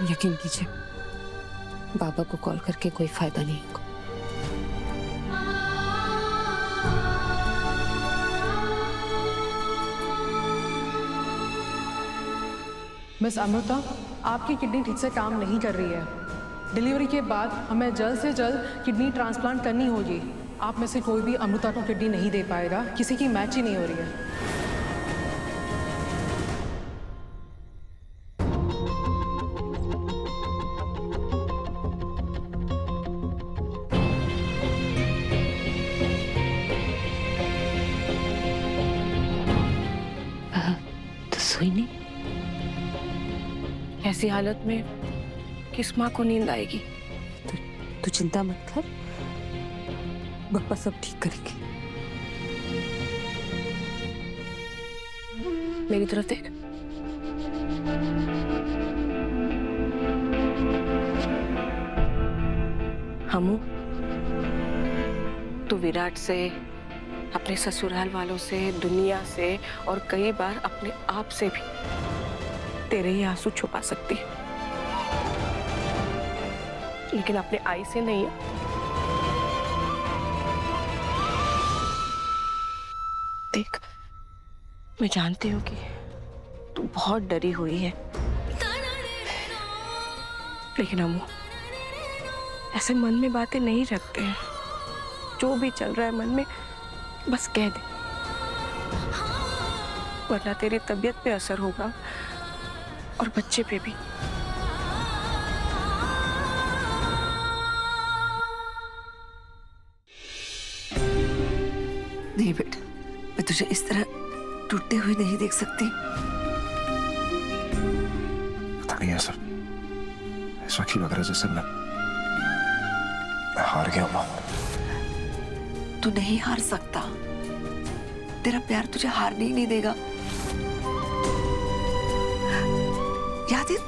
यकीन कीजिए, बाबा को कॉल करके कोई फायदा नहीं होगा। मिस अमृता, आपकी किडनी ठीक से काम नहीं कर रही है। डिलीवरी के बाद हमें जल्द से जल्द किडनी ट्रांसप्लांट करनी होगी। आप में से कोई भी अमृता को किडनी नहीं दे पाएगा, किसी की मैच ही नहीं हो रही है। तो सोई नहीं? ऐसी हालत में किस माँ को नींद आएगी? तू चिंता मत कर, पापा सब ठीक करेंगे। मेरी तरफ देख। हमू, तू विराट से, अपने ससुराल वालों से, दुनिया से और कई बार अपने आप से भी तेरे ही आंसू छुपा सकती है, लेकिन अपने आई से नहीं है। देख, मैं जानती हूँ कि तू बहुत डरी हुई है, लेकिन अम्मू ऐसे मन में बातें नहीं रखते हैं। जो भी चल रहा है मन में बस कह दे, वरना तेरी तबीयत पे असर होगा और बच्चे पे भी। नहीं बेटा, मैं तुझे इस तरह टूटते हुए नहीं देख सकती। पता नहीं ऐसा ऐसा क्यों लग रहा है जैसे मैं हार गया हूँ। तू नहीं हार सकता, तेरा प्यार तुझे हारने ही नहीं देगा। याद है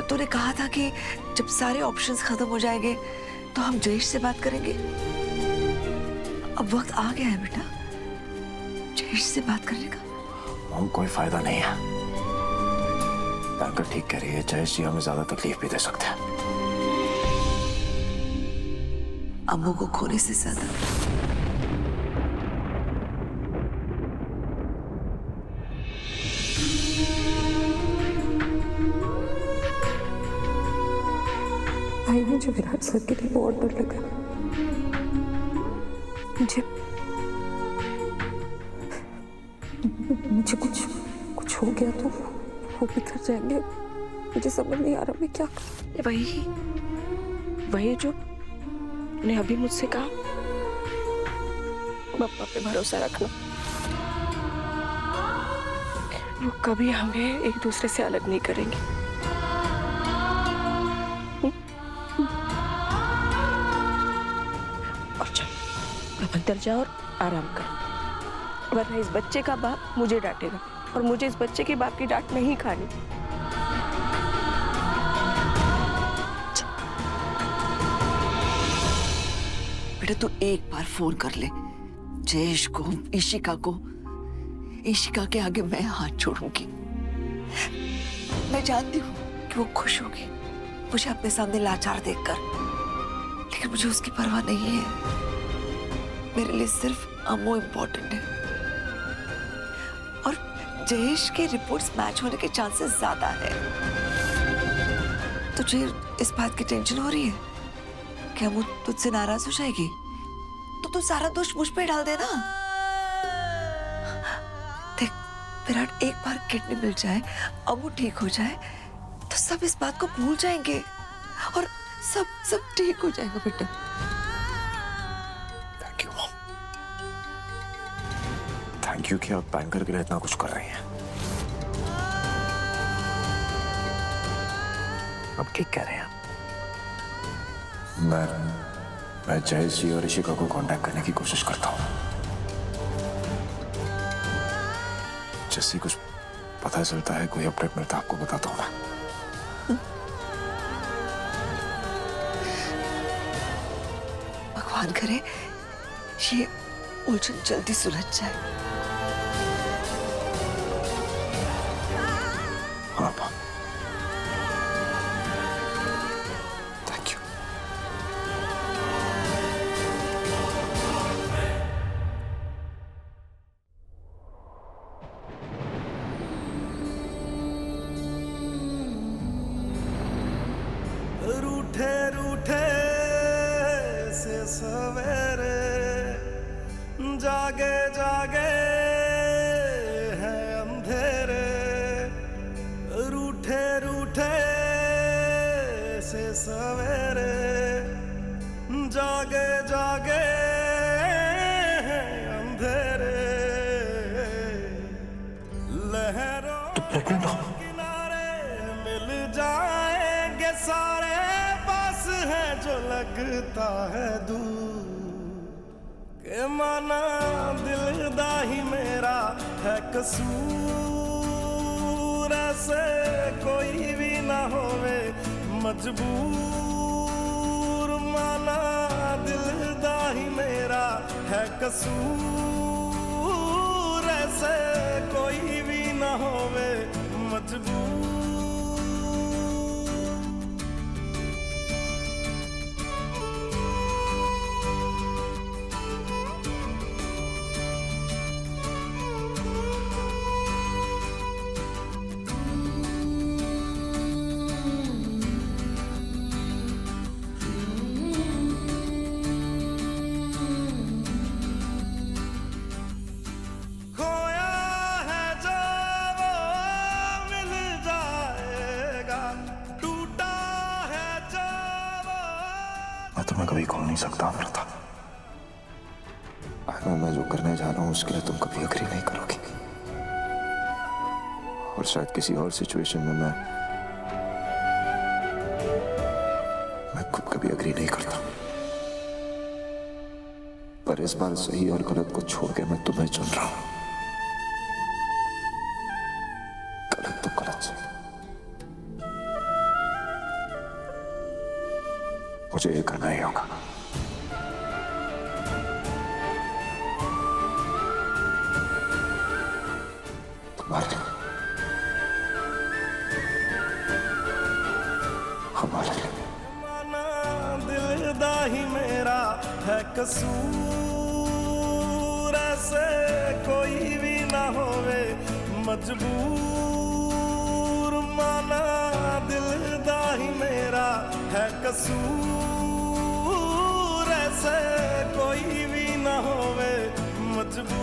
तूने कहा था कि जब सारे ऑप्शंस खत्म हो जाएंगे तो हम जयेश से बात करेंगे। अब वक्त आ गया है बेटा जयेश से बात करने का। मॉम, कोई फायदा नहीं है। बैंकर ठीक कह रही है, जयेश जी हमें ज्यादा तकलीफ भी दे सकते हैं। अम्मू को खोने से ज्यादा। भाई, मुझे विराट सर के लिए बहुत डर लग रहा है। मुझे कुछ हो गया तो वो बिखर जाएंगे। मुझे समझ नहीं आ रहा मैं क्या करूं। वही जो उन्हें अभी मुझसे कहा, पापा पे भरोसा रखना। वो कभी हमें एक दूसरे से अलग नहीं करेंगे। और चल, अब अंदर जा और आराम कर, वरना इस बच्चे का बाप मुझे डांटेगा और मुझे इस बच्चे के बाप की डांट नहीं खानी। बेटा तू एक बार फोन कर ले जयेश को, ईशिका के आगे मैं हाथ छोड़ूंगी। मैं जानती हूँ कि वो खुश होगी मुझे अपने सामने लाचार देखकर, लेकिन मुझे उसकी परवाह नहीं है। मेरे लिए सिर्फ अम्मू इम्पोर्टेंट है और जयेश के रिपोर्ट्स मैच होने के चांसेस ज्यादा है। तुझे इस बात की टेंशन हो रही है कि अम्मू तुझसे नाराज हो जाएगी, तो तू सारा दोष मुझ पे डाल देना। देख विराट, एक बार किडनी मिल जाए, अम्मू ठीक हो जाए, तो सब इस बात को भूल जाएंगे और सब ठीक हो जाएगा बेटा। Thank you mom, thank you कि आप बैंकर के लिए इतना कुछ कर रही हैं। अब ठीक कह रहे हैं आप। मैं जयेश जी और ईशिका को कांटेक्ट करने की कोशिश करता हूँ। जैसे कुछ पता चलता है, कोई अपडेट मिलता है, आपको बताता हूँ मैं। भगवान करे ये उलझन जल्दी सुलझ जाए। हाँ माँ। सवेरे जागे जागे है अंधेरे, रूठे रूठे से सवेरे जागे जागे है अंधेरे, लहरों किनारे मिल जाएंगे सारे, पास है जो लगता है दूर, के माना दिल दा ही मेरा है कसूर, ऐसे कोई भी ना होवे मजबूर, माना दिल दा ही मेरा है कसूर, ऐसे कोई भी ना होवे मजबूर। मैं तुम्हें कभी खो नहीं सकता अमृता। मैं जो करने जा रहा हूं उसके लिए तुम कभी अग्री नहीं करोगी, और शायद किसी और सिचुएशन में मैं खुद कभी अग्री नहीं करता, पर इस बार सही और गलत को छोड़ के मैं तुम्हें चुन रहा हूं। गलत तो गलत से, मुझे ये करना ही होगा। तुम्हारे लिए, हमारे लिए। माना दिल दा ही मेरा है कसूर, ऐसे कोई भी ना होवे मजबूर, माना दिल दा ही मेरा है कसूर, ऐसे कोई भी ना होवे मजबूर।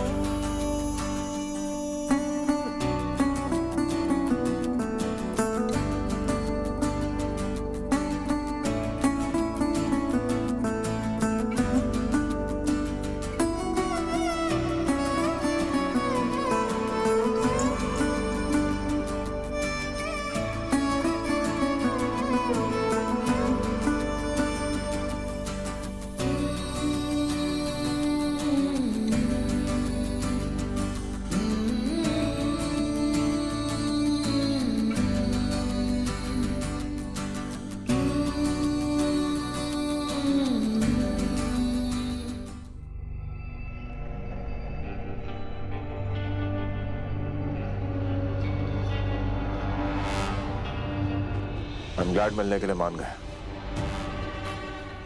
I'm glad मिलने के लिए मान गए।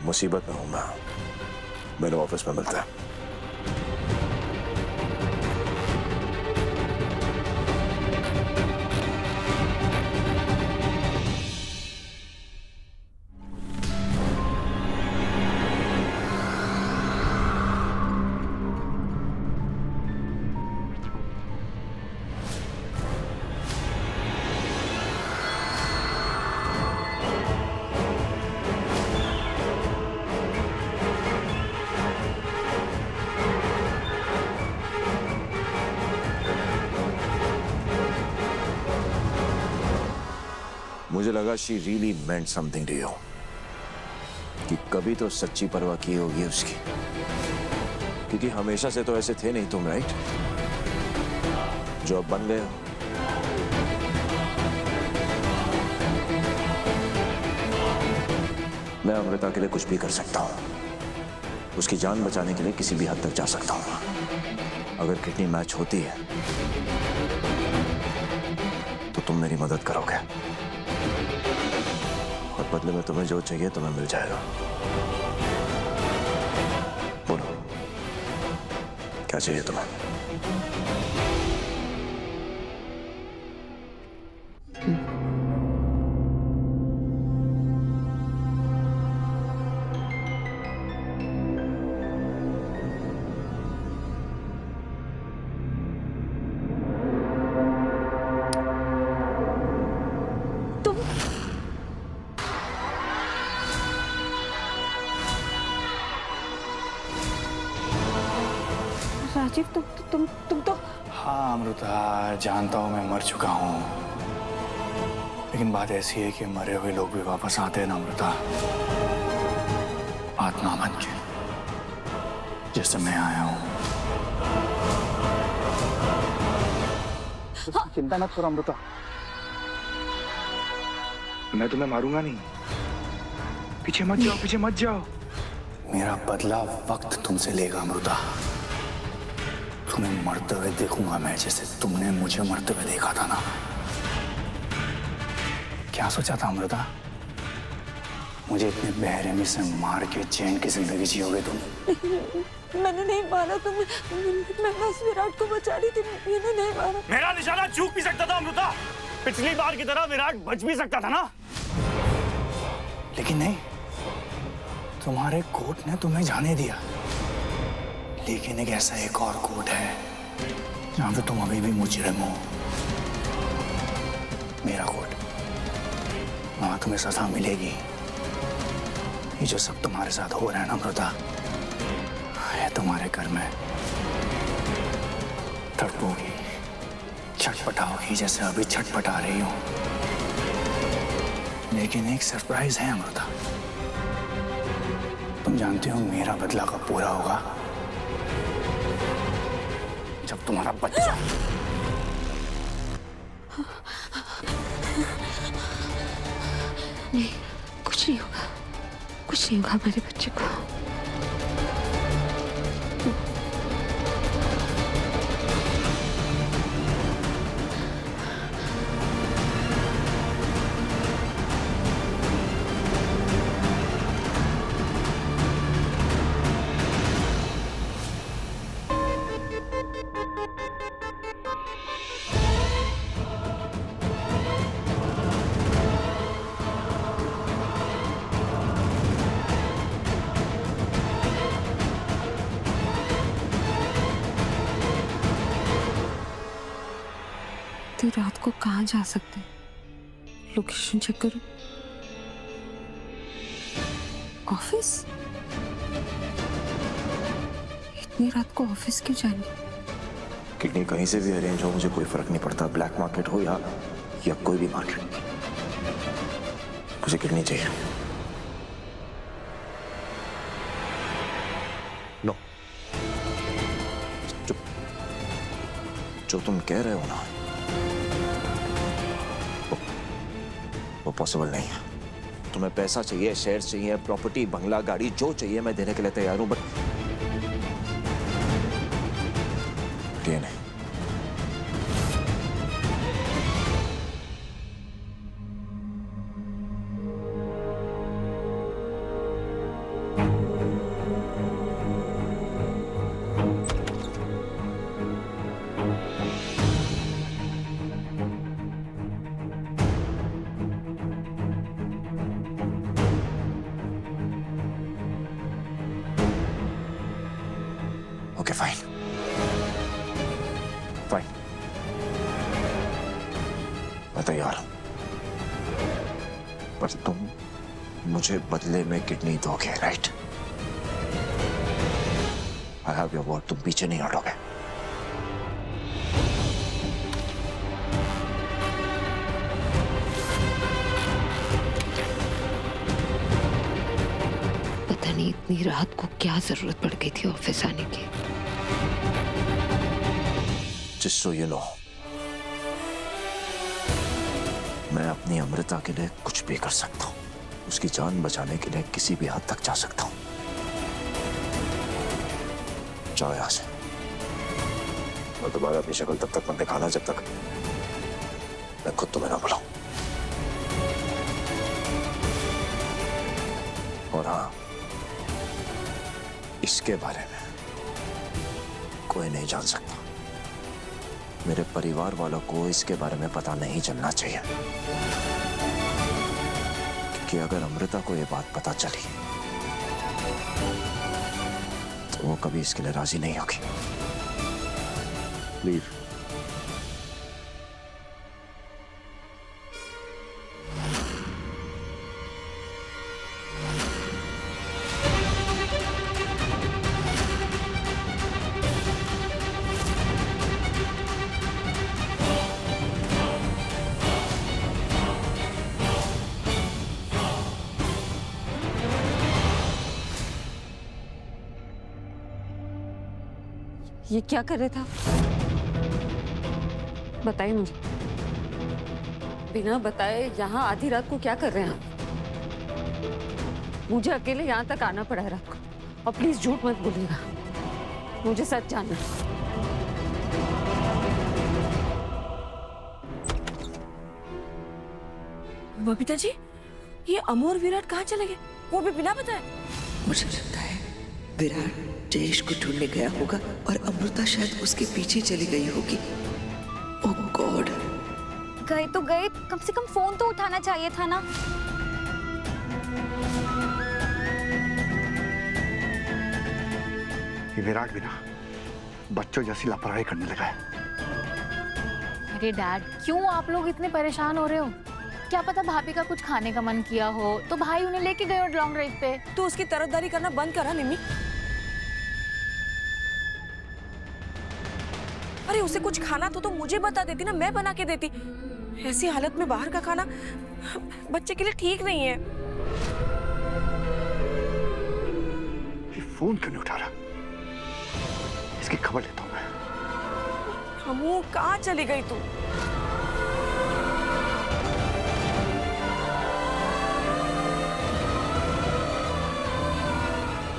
मुसीबत में हूं मैं, मेरे ऑफिस में मिलता है। मुझे लगा she really meant something to you, कि कभी तो सच्ची परवाह की होगी उसकी, क्योंकि हमेशा से तो ऐसे थे नहीं तुम, राइट? जो अब बन गए हो। मैं अमृता के लिए कुछ भी कर सकता हूं, उसकी जान बचाने के लिए किसी भी हद तक जा सकता हूं। अगर किडनी मैच होती है तो तुम मेरी मदद करोगे, और बदले में तुम्हें जो चाहिए तुम्हें मिल जाएगा। बोलो, क्या चाहिए तुम्हें? तुम राजीव तुम तो हाँ अमृता, जानता हूँ मैं मर चुका हूँ, लेकिन बात ऐसी है कि मरे हुए लोग भी वापस आते हैं ना अमृता, आत्मा बन के, जैसे मैं आया हूँ। चिंता मत करो अमृता, मैं तुम्हें मारूंगा नहीं। पीछे मत जाओ, पीछे मत जाओ। मेरा बदला वक्त तुमसे लेगा अमृता। तुम्हें मरते हुए देखूंगा मैं, जैसे तुमने मुझे मरते हुए देखा था ना। क्या सोचा था अमृता? मुझे इतने बेरहमी से मार के चैन की जिंदगी जियोगे तुम? मैंने नहीं मारा तुम्हें, मैं बस विराट को बचा रही थी, मैंने नहीं मारा। मेरा निशाना चूक भी सकता था अमृता, पिछली बार की तरह विराट बच भी सकता था ना। लेकिन नहीं, तुम्हारे कोर्ट ने तुम्हें जाने दिया। लेकिन एक ऐसा एक और कोर्ट है जहां पे तुम अभी भी मुजरिम हो, मेरा कोर्ट। वहां तुम्हें सजा मिलेगी। ये जो सब तुम्हारे साथ हो रहा है ना अमृता, है तुम्हारे घर में। तड़पोगी, छटपटाओगी जैसे अभी छटपटा रही हो। लेकिन एक सरप्राइज है अमृता, तुम जानते हो मेरा बदला कब पूरा होगा? जब तुम्हारा बच्चा नहीं, कुछ नहीं होगा, कुछ नहीं होगा हमारे बच्चे को। रात को कहाँ जा सकते हैं? लोकेशन चेक करो। ऑफिस? इतनी रात को ऑफिस क्यों जाने? किडनी कहीं से भी अरेंज हो, मुझे कोई फर्क नहीं पड़ता। ब्लैक मार्केट हो या कोई भी मार्केट, मुझे किडनी चाहिए। नो, जो तुम कह रहे हो ना, वो पॉसिबल नहीं है। तुम्हें पैसा चाहिए, शेयर्स चाहिए, प्रॉपर्टी, बंगला, गाड़ी, जो चाहिए मैं देने के लिए तैयार हूं, बट ये नहीं। ओके फाइन, फाइन, मैं तैयार हूं, पर तुम मुझे बदले में किडनी दोगे, right? I have your word, तुम पीछे नहीं हटोगे। पता नहीं इतनी रात को क्या जरूरत पड़ गई थी ऑफिस आने की। Just so you know, मैं अपनी अमृता के लिए कुछ भी कर सकता हूँ। उसकी जान बचाने के लिए किसी भी हद तक जा सकता हूँ। जाओ यहाँ से, और दोबारा अपनी शक्ल तब तक मत दिखाना जब तक मैं खुद तुम्हें ना बुलाऊं। और हाँ, इसके बारे में कोई नहीं जान सकता। मेरे परिवार वालों को इसके बारे में पता नहीं चलना चाहिए, क्योंकि अगर अमृता को ये बात पता चली तो वो कभी इसके लिए राजी नहीं होगी। प्लीज ये क्या कर रहे थे आप? बताइए मुझे। बिना बताए यहाँ आधी रात को क्या कर रहे हैं आप? मुझे अकेले यहाँ तक आना पड़ा है रात को, और प्लीज झूठ मत बोलिएगा, मुझे सच जानना है। बबीता जी, ये अमू और विराट कहाँ चले गए, वो भी बिना बताए? मुझे लगता है विराट जयेश को ढूंढने गया होगा और अमृता शायद उसके पीछे चली गई होगी। ओह गॉड। गए तो गए, कम से कम फोन तो उठाना चाहिए था ना। ये विराट भी ना बच्चों जैसी लापरवाही करने लगा है। अरे डैड, क्यों आप लोग इतने परेशान हो रहे हो? क्या पता भाभी का कुछ खाने का मन किया हो तो भाई उन्हें लेके गए और लॉन्ग ड्राइव पे। तू उसकी तरफदारी करना बंद करा निम्मी। अरे उसे कुछ खाना तो मुझे बता देती ना, मैं बना के देती। ऐसी हालत में बाहर का खाना बच्चे के लिए ठीक नहीं है। ये फोन क्यों नहीं उठा रहा? इसकी खबर लेता हूँ मैं। अमू कहाँ चली गई तू?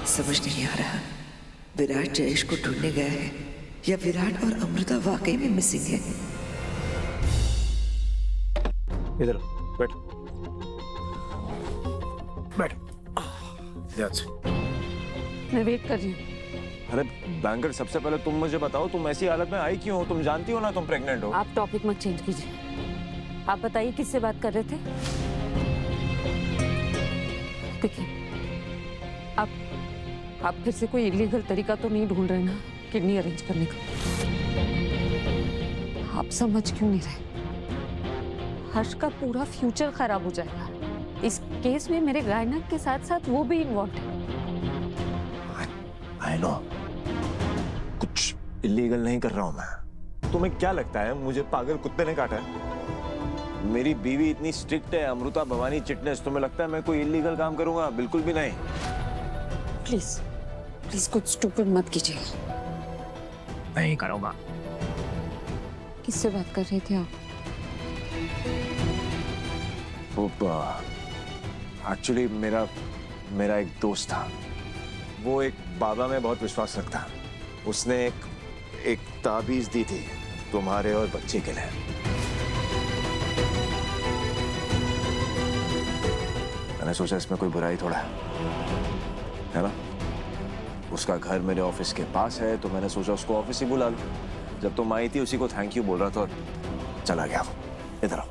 समझ नहीं आ रहा, विराट जयेश को ढूंढने गया है या विराट और अमृता वाकई में मिसिंग है। इधर बैठ बैठ। मैं वेट कर रही हूँ। अरे बैंकर, सबसे पहले तुम मुझे बताओ, तुम ऐसी हालत में आई क्यों हो? तुम जानती हो ना तुम प्रेग्नेंट हो। आप टॉपिक मत चेंज कीजिए। आप बताइए किससे बात कर रहे थे? देखिए, आप फिर से कोई इलीगल तरीका तो नहीं ढूंढ रहे ना किडनी अरेंज करने का? आप समझ क्यों नहीं रहे? हर्ष का पूरा फ्यूचर खराब हो जाएगा। इस केस में मेरे गायनक के साथ साथ वो भी इन्वॉल्व है। आई नो, कुछ इलीगल नहीं कर रहा हूं मैं। तुम्हें क्या लगता है मुझे पागल कुत्ते ने काटा है? मेरी बीवी इतनी स्ट्रिक्ट है, अमृता भवानी चिटनेस। तुम्हें लगता है मैं कोई इलीगल काम करूंगा? बिल्कुल भी नहीं। प्लीज प्लीज कुछ स्टूपिड मत कीजिए। नहीं करूंगा। किससे बात कर रहे थे आप? एक्चुअली मेरा एक दोस्त था, वो एक बाबा में बहुत विश्वास रखता है। उसने एक ताबीज दी थी तुम्हारे और बच्चे के लिए। मैंने सोचा इसमें कोई बुराई थोड़ा है ना? उसका घर मेरे ऑफिस के पास है, तो मैंने सोचा उसको ऑफिस ही बुला लूं। जब तुम आई थी उसी को थैंक यू बोल रहा था और चला गया वो। इधर आओ।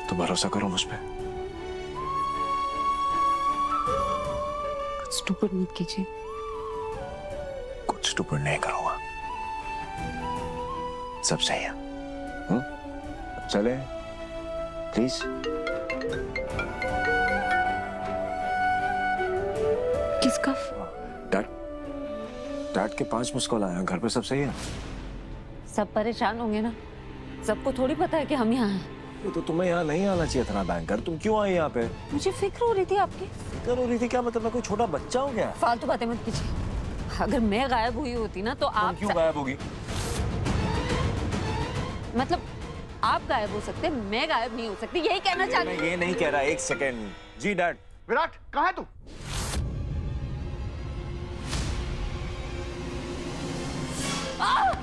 तो भरोसा करो मुझ पे। स्टूपिड मत कीजिए। कुछ स्टूपिड नहीं करूंगा, सब सही है। चले प्लीज। किसका? डैड के 5 मिस कॉल आए। घर पे सब सही है? सब परेशान होंगे ना, सबको थोड़ी पता है कि हम यहाँ हैं। ये तो तुम्हें यहाँ नहीं आना चाहिए था ना बैंकर। तुम क्यों आई यहाँ पे? मुझे फिक्र हो रही थी आपकी। फिक्र हो रही थी? क्या मतलब मैं कोई छोटा बच्चा हूँ क्या? फालतू बातें मत कीजिए। अगर मैं गायब हुई होती ना तो आप क्यों गायब होगी? मतलब आप गायब हो सकते, मैं गायब नहीं हो सकती, यही कहना चाहती हूँ। मैं ये नहीं कह रहा। एक सेकेंड जी। डैड, विराट कहाँ है तू? आ!